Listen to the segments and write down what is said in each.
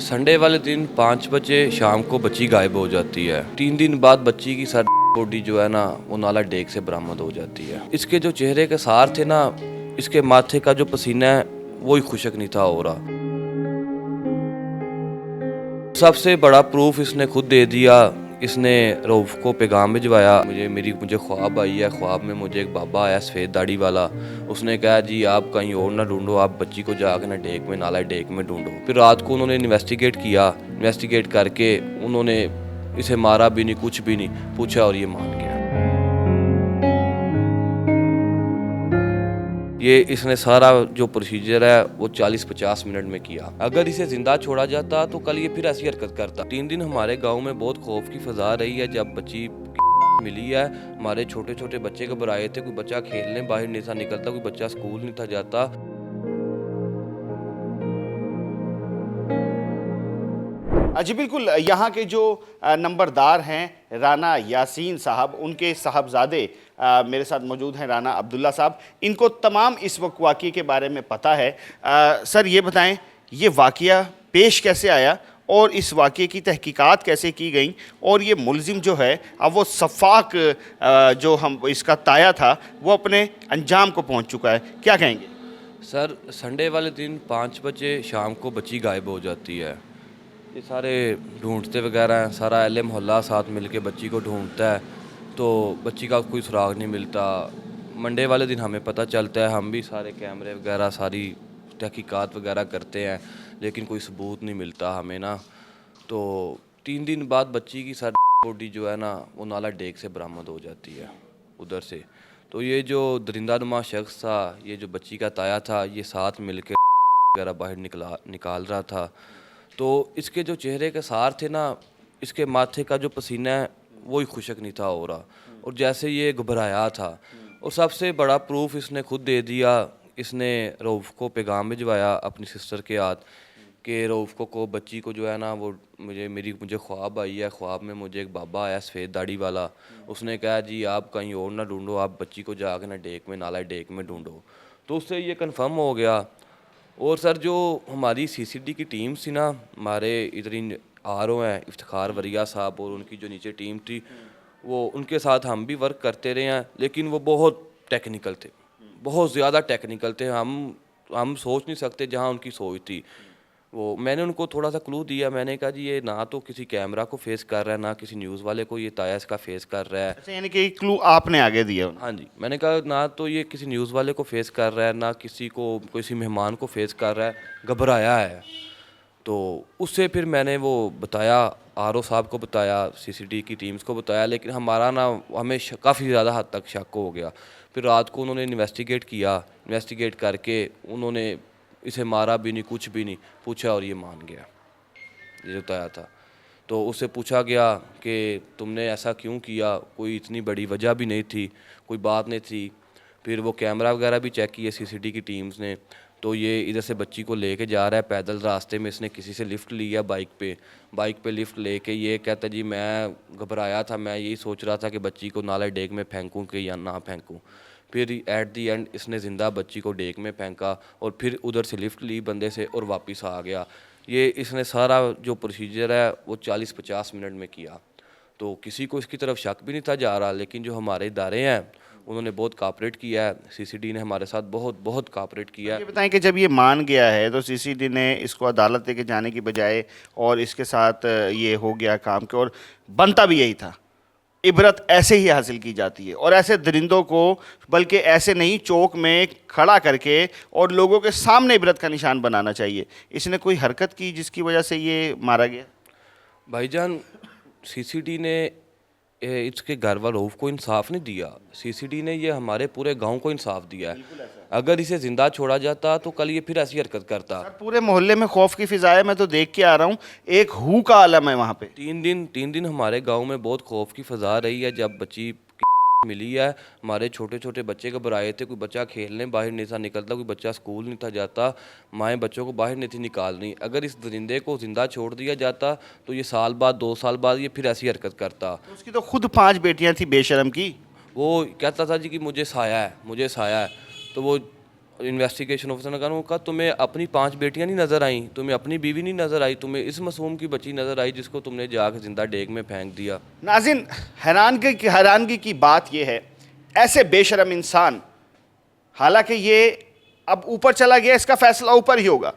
Sunday वाले दिन 5 बजे शाम को बच्ची गायब हो जाती है। 3 दिन बाद बच्ची की सर बॉडी जो है ना वो नाला डेक से बरामद हो जाती है। इसके जो चेहरे के सार थे ना, इसके माथे का जो पसीना है वो ही खुशक नहीं था हो रहा। सबसे बड़ा प्रूफ इसने खुद दे दिया। इसने रऊफ़ को पैगाम भिजवाया, मुझे ख्वाब आई है। ख्वाब में मुझे एक बाबा आया सफ़ेद दाढ़ी वाला। उसने कहा जी आप कहीं और ना ढूंढो, आप बच्ची को जाकर ना डेक में, नाला डेक में ढूंढो। फिर रात को उन्होंने इन्वेस्टिगेट किया। इन्वेस्टिगेट करके उन्होंने इसे मारा भी नहीं, कुछ भी नहीं पूछा और ये मान गया। ये इसने सारा जो प्रोसीजर है वो 40-50 मिनट में किया। अगर इसे जिंदा छोड़ा जाता तो कल ये फिर ऐसी हरकत करता। 3 दिन हमारे गांव में बहुत खौफ की फजा रही है। जब बच्ची मिली है, हमारे छोटे छोटे बच्चे घबराए थे। कोई बच्चा खेलने बाहर नहीं था निकलता, कोई बच्चा स्कूल नहीं था जाता। जी बिल्कुल, यहाँ के जो नंबरदार हैं राना यासीन साहब, उनके साहबजादे मेरे साथ मौजूद हैं, राना अब्दुल्ला साहब। इनको तमाम इस वक्त वाक़ये के बारे में पता है। सर ये बताएं, ये वाक़या पेश कैसे आया और इस वाक़ये की तहकीकात कैसे की गई, और ये मुलजिम जो है अब वो सफ़ाक जो हम इसका ताया था वो अपने अंजाम को पहुँच चुका है, क्या कहेंगे? सर संडे वाले दिन 5 बजे शाम को बच्ची गायब हो जाती है। ये सारे ढूंढते वगैरह हैं, सारा अहले मोहल्ला साथ मिलके बच्ची को ढूंढता है, तो बच्ची का कोई सुराग नहीं मिलता। मंडे वाले दिन हमें पता चलता है, हम भी सारे कैमरे वगैरह सारी तहकीकात वगैरह करते हैं, लेकिन कोई सबूत नहीं मिलता हमें ना। तो 3 दिन बाद बच्ची की सर बॉडी जो है ना वो नाला डेक से बरामद हो जाती है उधर से। तो ये जो दरिंदानुमा शख्स था, ये जो बच्ची का ताया था, ये साथ मिलके वगैरह बाहर निकाल रहा था। तो इसके जो चेहरे के सार थे ना, इसके माथे का जो पसीना है वो ही खुशक नहीं था हो रहा, और जैसे ये घबराया था। और सबसे बड़ा प्रूफ इसने खुद दे दिया। इसने रऊफ़ को पैगाम भिजवाया अपनी सिस्टर के हाथ कि रऊफ़ को बच्ची को जो है ना वो मुझे ख्वाब आई है। ख्वाब में मुझे एक बाबा आया सफ़ेद दाढ़ी वाला। उसने कहा जी आप कहीं और ना ढूंढो, आप बच्ची को जाकर ना डेक में, नाला डेक में ढूंढो। तो उससे ये कन्फर्म हो गया। और सर जो हमारी सीसीडी की टीम थी ना, हमारे इधर इन आर.ओ. हैं इफ्तिखार वरिया साहब, और उनकी जो नीचे टीम थी, वो उनके साथ हम भी वर्क करते रहे हैं, लेकिन वो बहुत टेक्निकल थे, बहुत ज़्यादा टेक्निकल थे। हम सोच नहीं सकते जहाँ उनकी सोच थी। वो मैंने उनको थोड़ा सा क्लू दिया। मैंने कहा जी ये ना तो किसी कैमरा को फेस कर रहा है, ना किसी न्यूज़ वाले को ये ताया इसका फेस कर रहा है। अच्छा, यानी कि क्लू आपने आगे दिया? हाँ जी, मैंने कहा ना तो ये किसी न्यूज़ वाले को फेस कर रहा है, ना किसी मेहमान को फेस कर रहा है, घबराया है। तो उससे फिर मैंने वो बताया, आर.ओ. साहब को बताया, सीसीडी की टीम्स को बताया, लेकिन हमें काफ़ी ज़्यादा हद तक शक हो गया। फिर रात को उन्होंने इन्वेस्टिगेट किया। इन्वेस्टिगेट करके उन्होंने इसे मारा भी नहीं, कुछ भी नहीं पूछा, और ये मान गया, ये जो ताया था। तो उससे पूछा गया कि तुमने ऐसा क्यों किया, कोई इतनी बड़ी वजह भी नहीं थी, कोई बात नहीं थी। फिर वो कैमरा वगैरह भी चेक किए सीसीडी की टीम्स ने। तो ये इधर से बच्ची को लेके जा रहा है पैदल, रास्ते में इसने किसी से लिफ्ट लिया बाइक पे लिफ्ट लेके ये कहता जी मैं घबराया था, मैं यही सोच रहा था कि बच्ची को नाला डेक में फेंकूँ कि या ना फेंकूँ। फिर एट दी एंड इसने ज़िंदा बच्ची को डेक में फेंका, और फिर उधर से लिफ्ट ली बंदे से और वापस आ गया। ये इसने सारा जो प्रोसीजर है वो 40-50 मिनट में किया। तो किसी को इसकी तरफ शक भी नहीं था जा रहा, लेकिन जो हमारे इदारे हैं उन्होंने बहुत कापरेट किया है। सीसीडी ने हमारे साथ बहुत बहुत कापरेट किया है। ये बताएं कि जब ये मान गया है तो सीसीडी ने इसको अदालत लेके जाने की बजाय और इसके साथ ये हो गया काम के, और बनता भी यही था। इबरत ऐसे ही हासिल की जाती है, और ऐसे दरिंदों को बल्कि ऐसे नहीं, चौक में खड़ा करके और लोगों के सामने इबरत का निशान बनाना चाहिए। इसने कोई हरकत की जिसकी वजह से ये मारा गया? भाईजान सीसीडी ने इसके घर वालों को इंसाफ नहीं दिया। सीसीडी ने ये हमारे पूरे गांव को इंसाफ दिया है। अगर इसे ज़िंदा छोड़ा जाता तो कल ये फिर ऐसी हरकत करता। सर पूरे मोहल्ले में खौफ की फिजा है, मैं तो देख के आ रहा हूँ, एक हू का आलम है वहाँ पे। 3 दिन हमारे गांव में बहुत खौफ की फजा रही है। जब बच्ची मिली है, हमारे छोटे छोटे बच्चे घबराए थे, कोई बच्चा खेलने बाहर नहीं था निकलता, कोई बच्चा स्कूल नहीं था जाता, माएँ बच्चों को बाहर नहीं थी निकालनी। अगर इस दरिंदे को ज़िंदा छोड़ दिया जाता तो ये साल बाद 2 साल बाद ये फिर ऐसी हरकत करता। तो उसकी तो खुद 5 बेटियाँ थी बेशरम की। वो कहता था जी कि मुझे साया है, मुझे साया है। तो वो इन्वेस्टिगेशन ऑफिसर ने कहा तुम्हें अपनी 5 बेटियां नहीं नज़र आई, तुम्हें अपनी बीवी नहीं नज़र आई, तुम्हें इस मासूम की बच्ची नज़र आई जिसको तुमने जाकर जिंदा डेग में फेंक दिया। नाज़रीन, हैरानगी की बात यह है, ऐसे बेशरम इंसान, हालांकि ये अब ऊपर चला गया, इसका फैसला ऊपर ही होगा।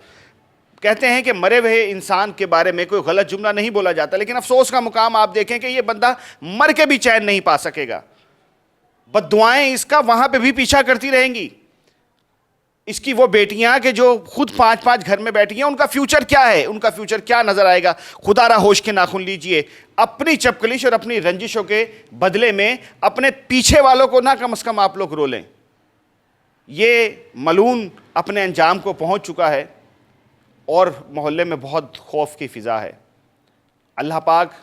कहते हैं कि मरे हुए इंसान के बारे में कोई गलत जुमला नहीं बोला जाता, लेकिन अफसोस का मुकाम आप देखें कि ये बंदा मर के भी चैन नहीं पा सकेगा। बद्दुआएं इसका वहां पे भी पीछा करती रहेंगी। इसकी वो बेटियां कि जो खुद 5-5 घर में बैठी हैं, उनका फ्यूचर क्या है, उनका फ्यूचर क्या नजर आएगा? खुदारा होश के नाखून लीजिए। अपनी चपकलिश और अपनी रंजिशों के बदले में अपने पीछे वालों को ना कम से कम आप लोग रोलें। ये मलून अपने अंजाम को पहुंच चुका है और मोहल्ले में बहुत खौफ की फिजा है। अल्लाह पाक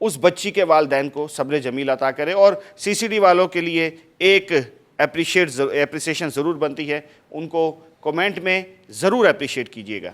उस बच्ची के वालिदैन को सब्र जमील अता करे और सीसीडी वालों के लिए एक एप्रिसिएशन ज़रूर बनती है, उनको कमेंट में ज़रूर अप्रिशिएट कीजिएगा।